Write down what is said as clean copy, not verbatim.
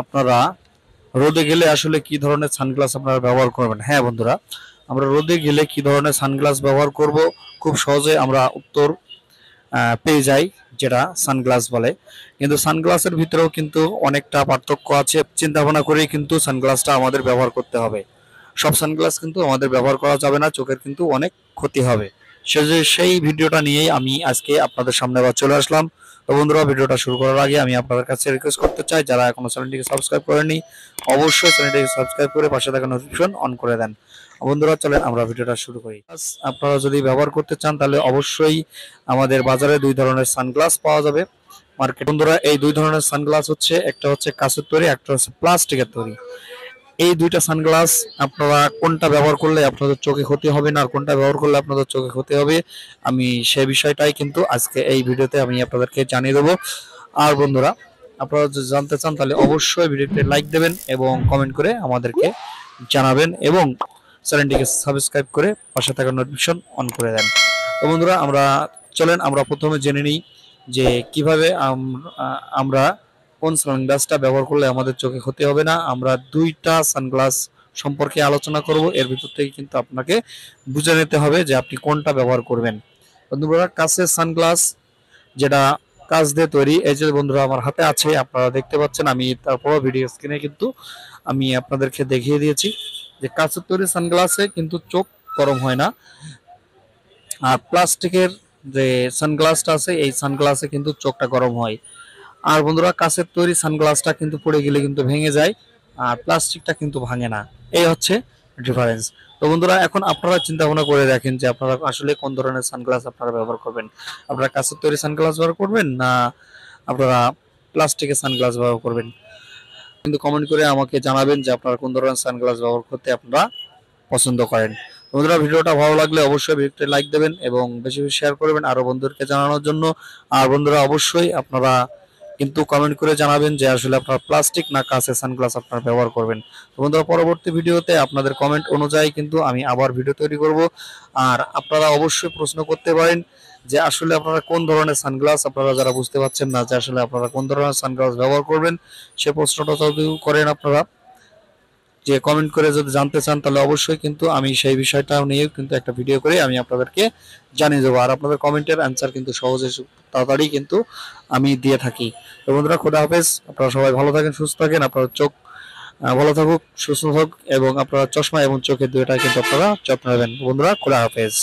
আপনারা রোদে গেলে আসলে কি ধরনের সানগ্লাস আপনারা ব্যবহার করবেন? হ্যাঁ বন্ধুরা, আমরা রোদে গেলে কি ধরনের সানগ্লাস ব্যবহার করব, খুব সহজে আমরা উত্তর পেয়ে যাই, যেটা সানগ্লাস বলে। কিন্তু সানগ্লাসের ভিতরেও কিন্তু অনেকটা পার্থক্য আছে। চিন্তা ভাবনা করেই কিন্তু সানগ্লাসটা আমাদের ব্যবহার করতে হবে। সব সানগ্লাস কিন্তু আমাদের ব্যবহার করা যাবে না, চোখের কিন্তু অনেক ক্ষতি হবে। সেই ভিডিওটা নিয়েই আমি আজকে আপনাদের সামনে আবার চলে আসলাম। তো বন্ধুরা, ভিডিওটা শুরু করার আগে আমি আপনাদের কাছে রিকোয়েস্ট করতে চাই, যারা এখনো চ্যানেলটিকে সাবস্ক্রাইব করেননি, অবশ্যই চ্যানেলটিকে সাবস্ক্রাইব করে পাশে থাকা নোটিফিকেশন অন করে দেন। বন্ধুরা, চলেন আমরা ভিডিওটা শুরু করি। আপনারা যদি ব্যবহার করতে চান তাহলে অবশ্যই আমাদের বাজারে দুই ধরনের সানগ্লাস পাওয়া যাবে মার্কেট। বন্ধুরা, এই দুই ধরনের সানগ্লাস হচ্ছে, একটা হচ্ছে কাঁচের তৈরি, একটা হচ্ছে প্লাস্টিকের তৈরি। এই দুইটা সানগ্লাস আপনারা কোনটা ব্যবহার করলে আপনাদের চোখে ক্ষতি হবে না, আর কোনটা ব্যবহার করলে আপনাদের চোখে ক্ষতি হবে, আমি সেই বিষয়টাই কিন্তু আজকে এই ভিডিওতে আমি আপনাদেরকে জানিয়ে দেবো। আর বন্ধুরা, আপনারা যদি জানতে চান তাহলে অবশ্যই ভিডিওতে লাইক দেবেন এবং কমেন্ট করে আমাদেরকে জানাবেন, এবং চ্যানেলটিকে সাবস্ক্রাইব করে পাশে থাকা নোটিফিকেশন অন করে দেন। তো বন্ধুরা, চলেন আমরা প্রথমে জেনে নিই যে কিভাবে আমরা কোন সানগ্লাসটা ব্যবহার করলে আমাদের চোখে ক্ষতি হবে না। আমরা দুইটা সানগ্লাস সম্পর্কে আলোচনা করব, এর ভিতর থেকে কিন্তু আপনাকে বুঝে নিতে হবে যে আপনি কোনটা ব্যবহার করবেন। বন্ধুরা, কাচের সানগ্লাস, যেটা কাচ দিয়ে তৈরি, এই যে বন্ধুরা আমার হাতে আছে, আপনারা দেখতে পাচ্ছেন। আমি তারপরও ভিডিও স্ক্রিনে কিন্তু আমি আপনাদেরকে দেখিয়ে দিয়েছি যে কাচের তৈরি সানগ্লাসে কিন্তু চোখ গরম হয় না। আর প্লাস্টিকের যে সানগ্লাসটা আছে, এই সানগ্লাসে কিন্তু চোখটা গরম হয়। আর বন্ধুরা, কাচের তৈরি সানগ্লাসটা কিন্তু পড়ে গেলে কিন্তু ভেঙে যায়, আর প্লাস্টিকটা কিন্তু ভাঙে না। এই হচ্ছে ডিফারেন্স। তো বন্ধুরা, এখন আপনারা চিন্তা ভাবনা করে দেখেন যে আপনারা আসলে কোন ধরনের সানগ্লাস আপনারা ব্যবহার করবেন। আপনারা কাচের তৈরি সানগ্লাস ব্যবহার করবেন, না আপনারা প্লাস্টিকের সানগ্লাস ব্যবহার করবেন? কিন্তু কমেন্ট করে আমাকে জানাবেন যে আপনারা কোন ধরনের সানগ্লাস ব্যবহার করতে আপনারা পছন্দ করেন। বন্ধুরা, ভিডিওটা ভালো লাগলে অবশ্যই ভিডিওতে লাইক দেবেন এবং বেশি বেশি শেয়ার করবেন আরো বন্ধুদেরকে জানানোর জন্য। আর বন্ধুরা, অবশ্যই আপনারা কিন্তু কমেন্ট করে জানাবেন যে আসলে আপনারা প্লাস্টিক না কাঁচের সানগ্লাস আপনারা ব্যবহার করবেন। তো বন্ধুরা, পরবর্তী ভিডিওতে আপনাদের কমেন্ট অনুযায়ী কিন্তু আমি আবার ভিডিও তৈরি করব। আর আপনারা অবশ্যই প্রশ্ন করতে পারেন যে আসলে আপনারা কোন ধরনের সানগ্লাস, আপনারা যারা বুঝতে পারছেন না যে আসলে আপনারা কোন ধরনের সানগ্লাস ব্যবহার করবেন, সে প্রশ্নটা যদি করেন আপনারা, যে কমেন্ট করে যদি জানতে চান, তাহলে অবশ্যই কিন্তু আমি সেই বিষয়টা নিয়ে কিন্তু একটা ভিডিও করে আমি আপনাদেরকে জানিয়ে দেবো। আর আপনাদের কমেন্টের অ্যান্সার কিন্তু সহজে তাড়াতাড়ি কিন্তু আমি দিয়ে থাকি। তো বন্ধুরা, খোদা হাফেজ। আপনারা সবাই ভালো থাকেন, সুস্থ থাকেন, আপনার চোখ ভালো থাকুক, সুস্থ থাকুক, এবং আপনারা চশমা এবং চোখের দুইটা কিন্তু আপনারা যত্ন নেবেন। বন্ধুরা, খোদা হাফেজ।